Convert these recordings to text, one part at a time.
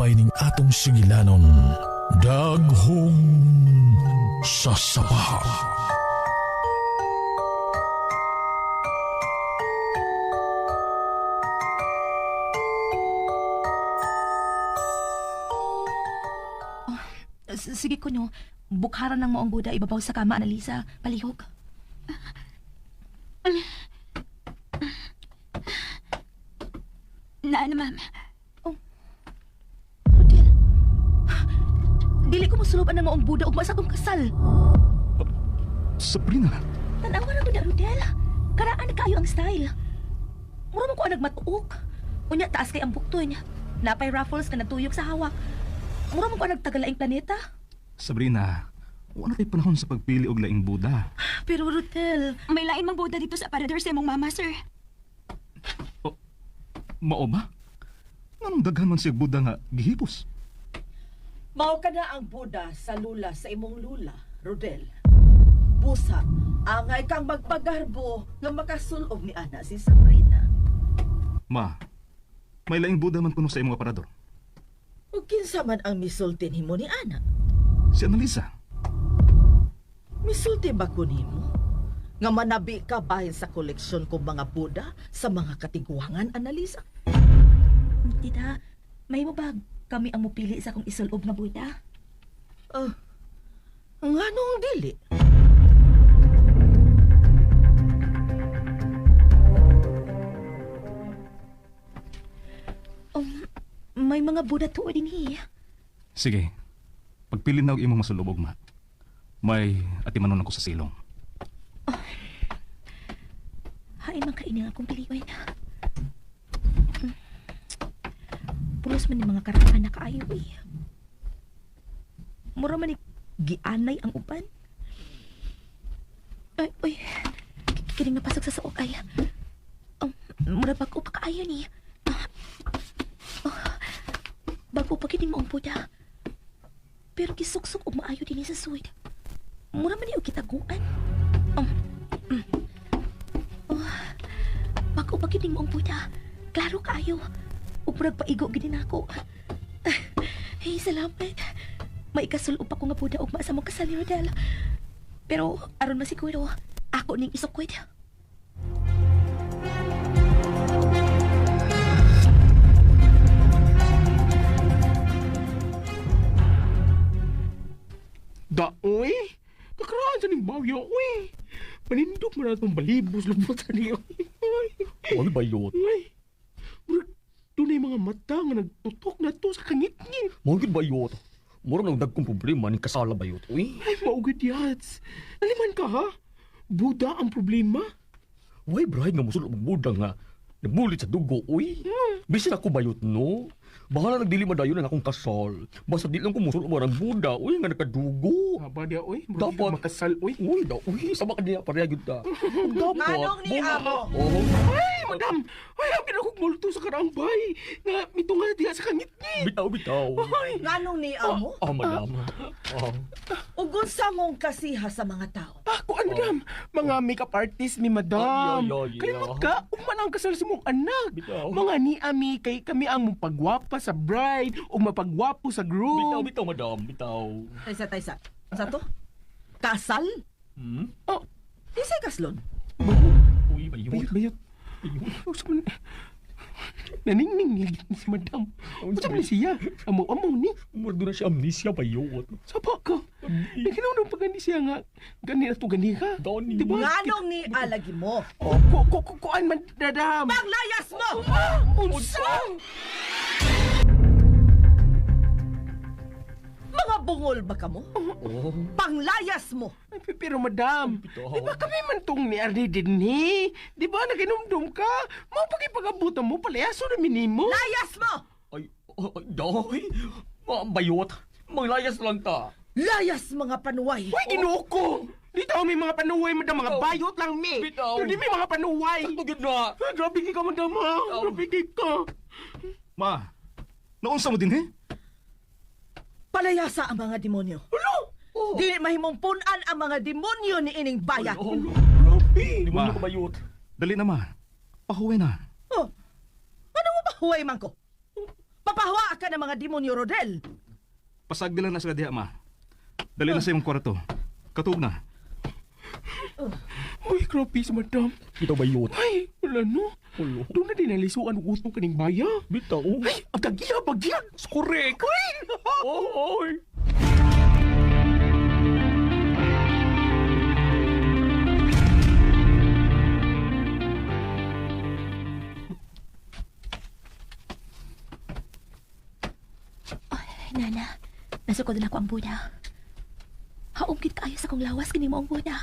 gagmay ning atong sigilanon. Daghong sasabaha. Sige ko nyo, bukharan ng moong Buda ibabaw sa kama, Annalisa. Palihog. Naan, ma'am. Rodel. Dili ko masuluban ng moong Buda ug masa kong kasal. Sabrina, Tanawa na ko na, Rodel. Karaan kayo ang style. Mura mo ko ang nagmatuok. Unya, taas kay ang buktoy niya. Napay ruffles ka natuyok sa hawak. Mura mo ko ang nagtagalaing planeta. Sabrina, wala tayo panahon sa pagpili og laing Buda. Pero, Rodel, May lain mang Buda dito sa parador sa imong mama, sir. Mao ba? Nganong daghan man siya Buda nga gihipos? Mao ka na ang Buda sa lula sa imong lula, Rodel. Busa, angay kang magpagarbo nga makasulog ni ana si Sabrina. Ma, may laing Buda man kuno sa imong aparador. Ug kinsa man ang misultin himo ni ana? Si Annalisa. Misulti ba ko nimo? Nga manabi ka bahin sa koleksyon kong mga Buda sa mga katiguangan, Annalisa? tita, may mo ba kami ang mupili sa kong isulob na Buda? Nga nung dili? May mga Buda tuod din hiya. Sige, pagpili na og imong masulubog, ma. May atimanon ako sa silong. Hain man kainin akong piliwan. Pulos man ni mga karaan na kaayo eh. Mura man ni gianay ang uban. Ay, uy. Kining napasok sa suok ay. Mura ba ko pakaayo ni? Bago pa kining mo ang Buda. Pero gisuksok o maayo din sa suwid. Mura man niyo kitaguan. Bago pa kining mo ang Buda. Klaro kaayo. Uprag paigo ginin ako. Hey, salamat. May ikasulop ako nga Buda ugma sa mong kasal ni Rodel. Pero aron masiguro, ako ning isukwid. Daoy, kakaraan sa ning bawyo, uy. Panindog mo na itong balibos lubot sa niyo. Ano ba yun? Uy, tunay mga mata nga nagtutok na to sa kangit-ngit. Mungkin ba yun? Mura nang dagkong problema ni kasala ba yun? Uy, Ay, maugad yats. Aliman ka ha? Buda ang problema? why brahay nga musulog ang buda nga nabulit sa dugo, uy. Bisin ako bayot, no? Bahala nagdili madayon na akong kasal. Basta di lang ko musulog ang buda, uy, nga nakadugo. Haba diya, uy. Dapat. Dapat. Makasal, uy. Uy, sama ka niya, pareha yun ta. Dapat. Nganong ni amo? Oh, Ay, madam. Ay, ang pinakog multo sa karaang bay. Nga, mitunga diya sa kangit-ngit. bitaw. Ay, Nganong ni amo? Madam. Ugon sa mong kasiha sa mga tao. kuan, madam. Mga makeup artist ni madam. Ay. Kalimot ka, uman ang kasal sa mong anak. Bitaw. Mga ni Ami, kay kami ang mapagwapa sa bride o mapagwapo sa groom. Bitaw, madam. Bitaw. Taysa. Sa to? Kasal? Oh, Isay kaslon? Uy, bayot. bayot. Oh, saman. Naningning si madam. Sa man siya? Amo ni. Murdo na siya amnesia, bayot. Sapa ka? Naginunong pag gani siya nga. Gani na to gani ka. Doni. Diba? Nganong ni alagi mo? Kuan man, madam. Paglayas mo! Unsa? Mga bungol ba ka mo? Oh, Panglayas mo! Ay, pero madam, Bitaw. di ba kami man tong ni Arnie din ni? Di ba naginumdum ka? Mapagipagabutan mo, palayaso na minimo. Layas mo! ay, doy. Bayot. Manglayas lang ta. Layas mga panuway! Uy, ginoo ko! Di tao may mga panuway, madam, mga Bitaw. bayot lang, mi. Bitaw. Pero di may mga panuway. Tugid na. Ah, grabe ka, madam, ha? Bitaw. Grabe ka. Ma, naunsa mo din, he? Palayasa ang mga demonyo. Di mahimong punan ang mga demonyo ni ining bayan. Grabe. Di mo Ma. na kabayot. Dali na, ma. Pahuwi na. Oh, ano mo ba huway man ko? Mapahwa ka ng mga demonyo, Rodel. Pasagdi lang na sila diha, ma. Dali na sa imong kwarto. Katug na. Uy, grabe si madam. Kita bayot. Ay, wala no. Ulo. Doon na din nalisuan ang utong kaning baya. Bitaw. Ay, ang kagiya, bagyan. Correct. Oy. Nana, nasukod na ako ang Buda. Haugit kaayo sa kong lawas kini mo ang Buda.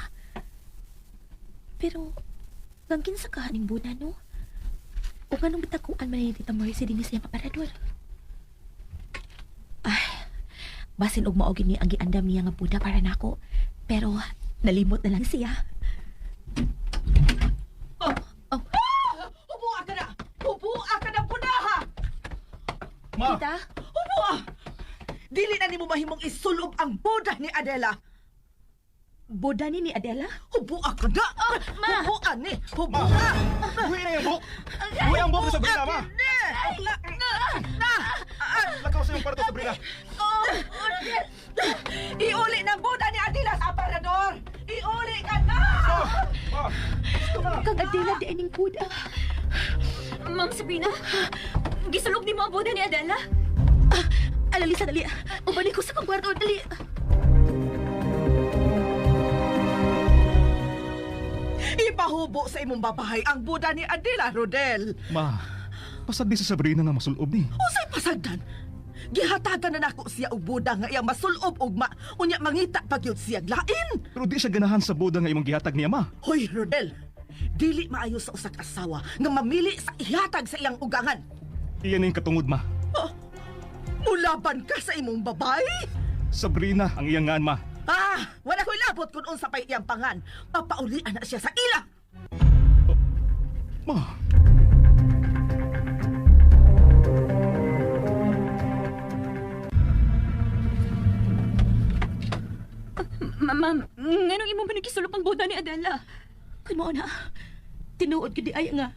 Pero, gangkin sa kahaning Buda, no? O ganong bitakuan man ni Tita Mercy din siya paparador. Ay, basin og maogin ni ang giandam niya nga Buda para nako. Pero, nalimot na lang siya. Hubuha ka na! Hubuha ka na, Budaha! Ma! Tita? Hubuha! Dili na ni mo mahimong isulob ang Buda ni Adela. Buda ni Adela? Hubuha ka na! Ma! Hubuha ni! Hubuha! Uwi na yung buhok! Uwi ang buhok ni Sabrina, ma! Lakaw sa iyong kwarto, Sabrina! Iuli ng Buda ni Adela sa aparador! Iuli ka na! Kang Adela di aning Buda. Ma'am Sabrina, gisulog ni mo ang Buda ni Adela? Alalisa, dali. Ubalik ko sa kong kwarto, dali. Ipahubo sa imong babahay ang Buda ni Adela, Rodel. Ma, pasagdi sa Sabrina nga masulob ni. Usay pasagdan. Gihatagan na nako siya og Buda nga iyang masulob ugma. Unya mangita pagyud siya lain. Pero di siya ganahan sa boda nga imong gihatag niya, ma. Hoy, Rodel. Dili maayo sa usak asawa nga mamili sa ihatag sa iyang ugangan. Iyan yung katungod, ma. Mulaban ka sa imong babae? Sabrina ang iyang ngaan, ma. Wala ko'y labot kung unsa pa'y iyang pangan. Papaulian na siya sa ila. Ma, Ma'am, nganong imo ba nagisulog ang Buda ni Adela? Kun mo na. Tinuod ko di ay nga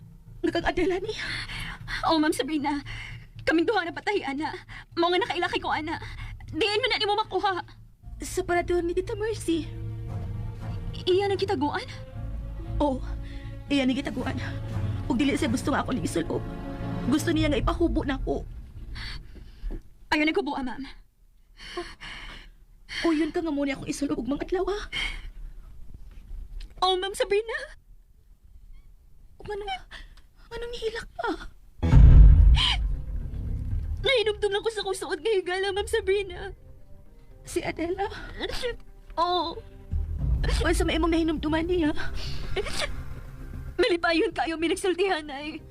kang Adela ni. Oh, Ma'am Sabrina, kaming duha na patahian na. Mao nga nakailaki ko, ana. Diin mo na nimo makuha. Sa parador ni Tita Mercy. Iya nang kitaguan? Oh, iyan ni gitaguan. Ug dili siya gusto nga ako ni isulob. Gusto niya nga ipahubo na ako. Ayaw nagkubuha, ma'am. O yun ka nga muna akong isulob ug mga adlaw. Oh, Ma'am Sabrina. Ug anong nihilak pa? Nahinumdum lang ko sa kusuod nga higala, Ma'am Sabrina. Si Adela. Oh, O sa maimong nahinumduman niya. malipayon kayo minagsultihan ay.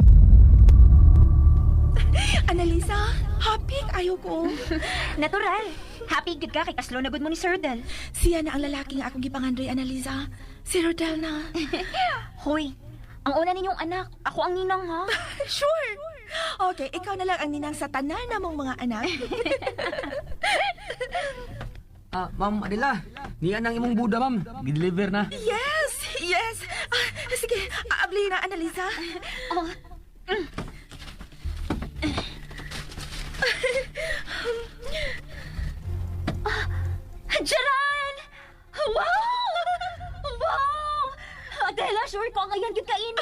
Annalisa, happy ayaw ko. Natural. Happy good ka kay kaslo na good mo ni Sir Del. Siya na ang lalaki nga akong gipangandoy, Annalisa. Si Rodel na. Hoy, ang una ninyong anak, ako ang ninang ha. Sure. Okay, ikaw na lang ang ninang sa tanan namong mga anak. Ma'am Adela, niya nang imong Buda, ma'am. Gi-deliver na. Yes, yes. Sige, abli na, Annalisa. Oh. Jaran! Wow! Wow! Adela, sure ko ngayon gid kaini.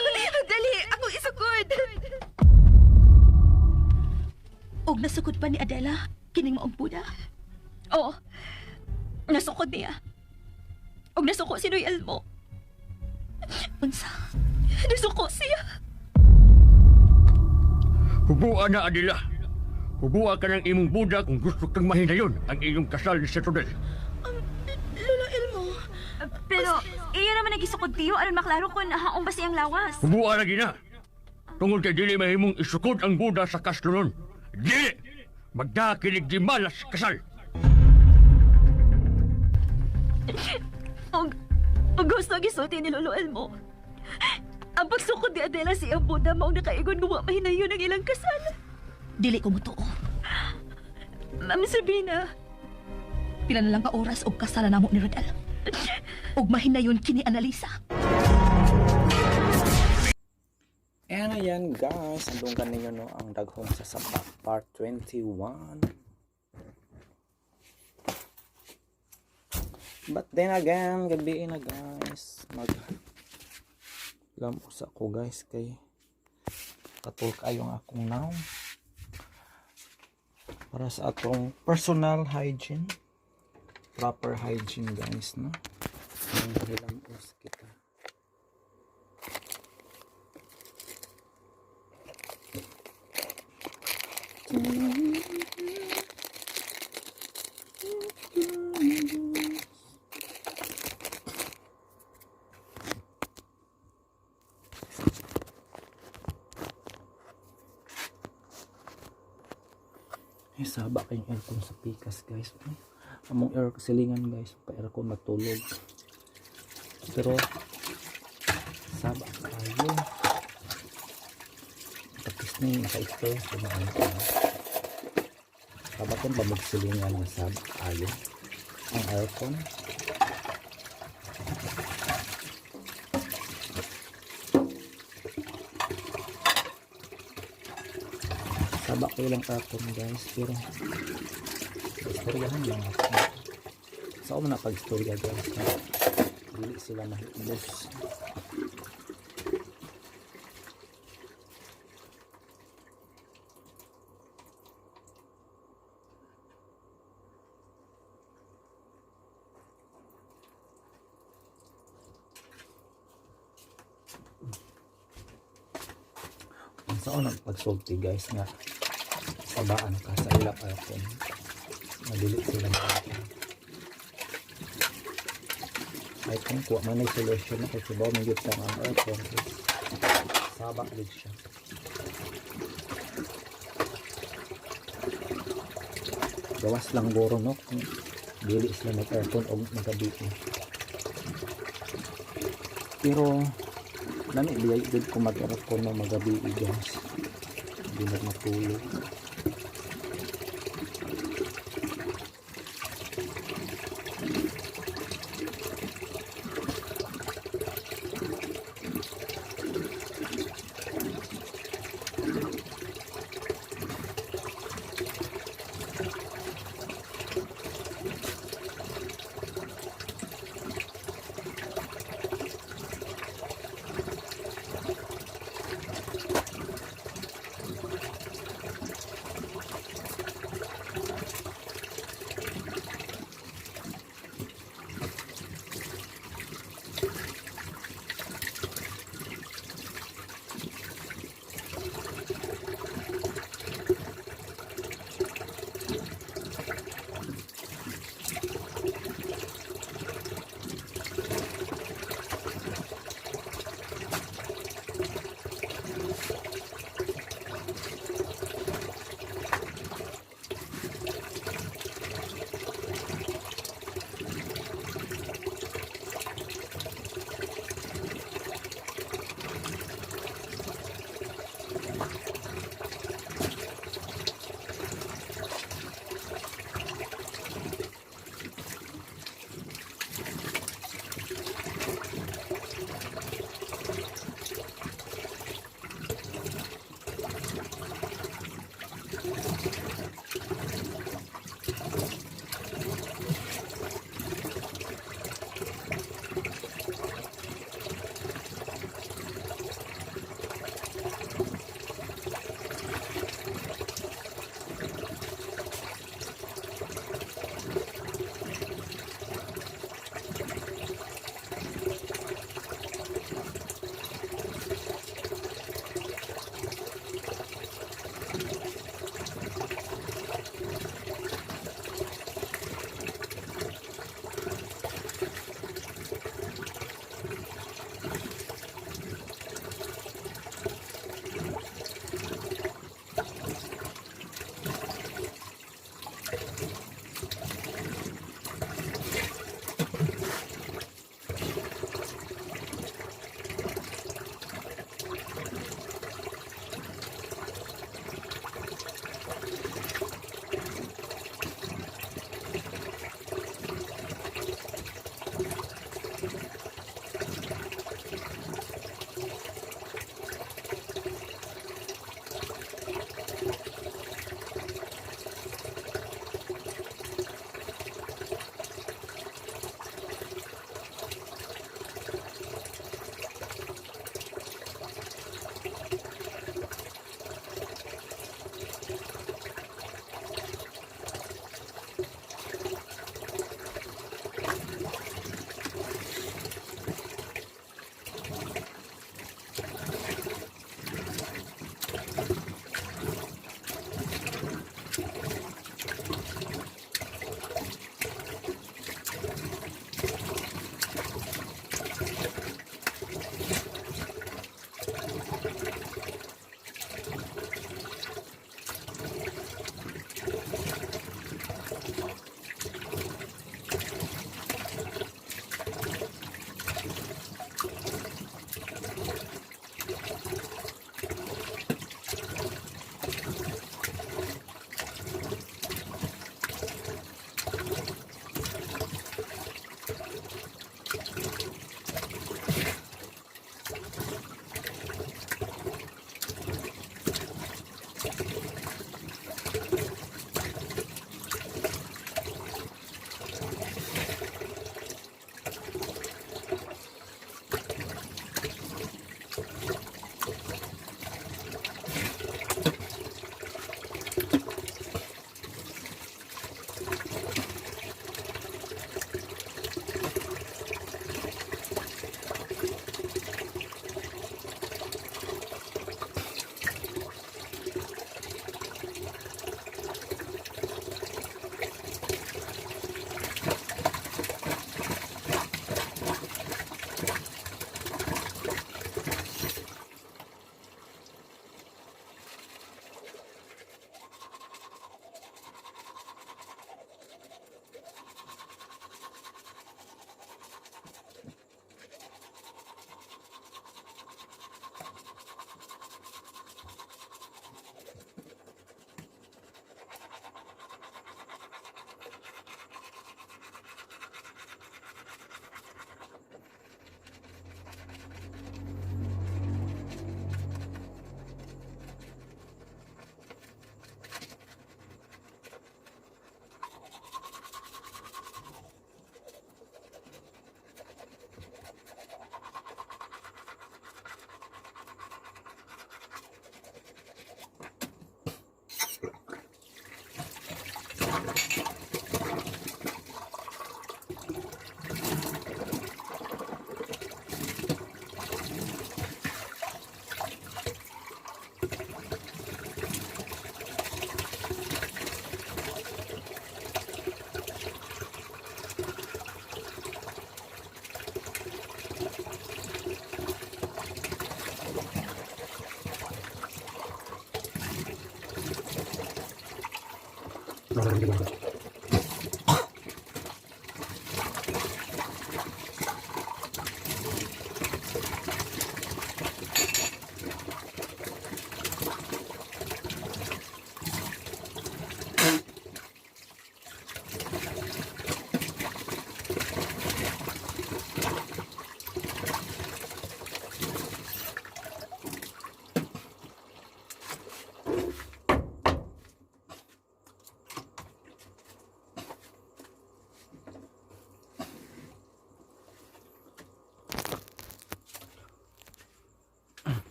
Dali, ako isugod. Og nasugod pa ni Adela, kining maong Buda. Oo. Nasukod niya. Og nasuko si Noy Elmo. Unsa? Nasuko siya. Hubuan na, Adela. Hubuan ka ng imong Buda kung gusto kang mahinayon ang iyong kasal ni Sir Rodel. Lolo Elmo. Pero, iya naman nagisukod tiyo aron maklaro kung haong ba siyang lawas. Hubuan na gina. Tungod kay dili mahimong isukod ang Buda sa kaslunon. Dili! Magdakilig di malas kasal. Og gusto gisulti ni Lolo Elmo. Ang pagsukod ni Adela siyang Buda maong nakaigon nga wa mahinayon ang ilang kasal. Dili ko mutuo. Ma'am Sabrina, Pila na lang ka oras og kasalan namo ni Rodel. Og mahinayon kini Annalisa. And Ayan guys, andunggan ninyo no ang daghong sa Sapa part 21. But then again, gabi na guys, lamos ako guys kay katul kayo ang akong now para sa atong personal hygiene, proper hygiene guys, no? Lamos kita. Saba kayong aircon sa pikas guys. Among air silingan guys, pa aircon matulog. Pero saba kayo. Tapos na yung naka-experience ko na ano. Saba kong pamagsilingan na saba kayo. Ang aircon. Saba ko lang aircon guys, pero istoryahan lang ako. Saan mo na pag-istorya guys, dili sila mahitbos. Saan ang pagsulti guys nga sabaan ka sa ilap aircon, madili sila makita. Ay kung kuha man ay solution na kasi ba may yutang ang aircon sabak din siya. Gawas lang goro no kung dili sila mag aircon o magabi. Pero nami biyay din ko mag aircon na magabi guys, hindi na matulog.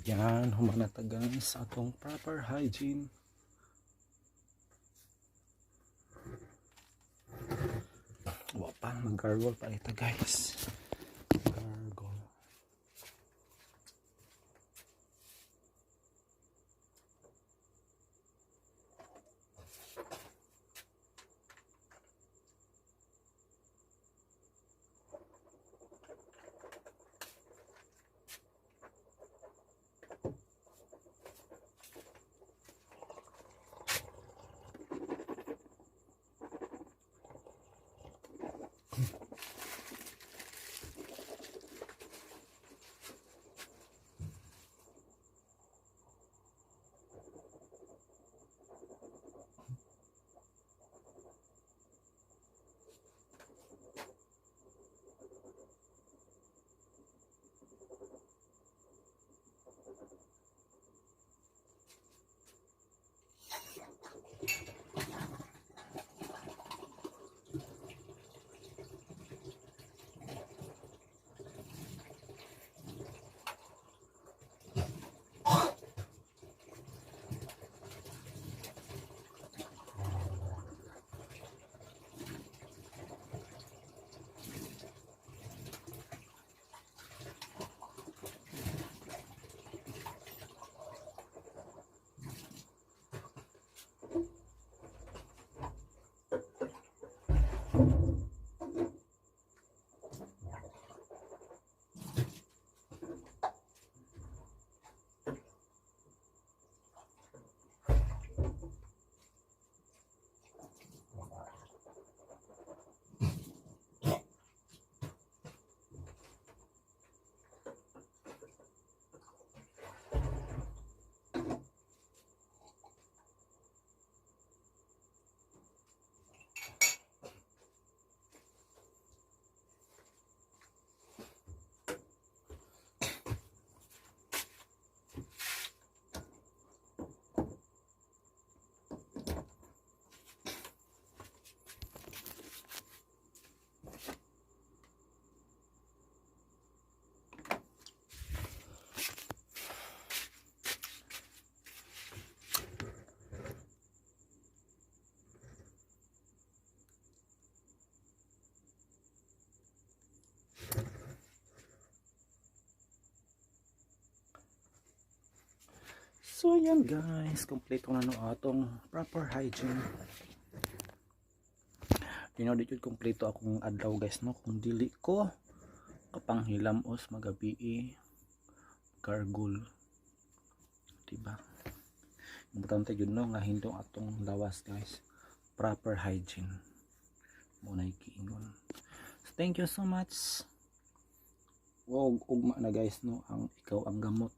Ayan, humanata guys sa atong proper hygiene. Wapan, mag-gargle pa ito guys. Gargle. So ayan guys, kompleto na no atong proper hygiene. Di jud kompleto akong adlaw guys no kung dili ko kapanghilamos magabi gargle. Diba? Importante jud no nga hindong atong lawas guys. Proper hygiene. Mo na ikiingon. So, thank you so much. Wow, ugma na guys no ang ikaw ang gamot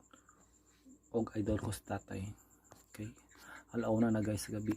og idol ko sa tatay. Okay, alauna na guys sa gabi.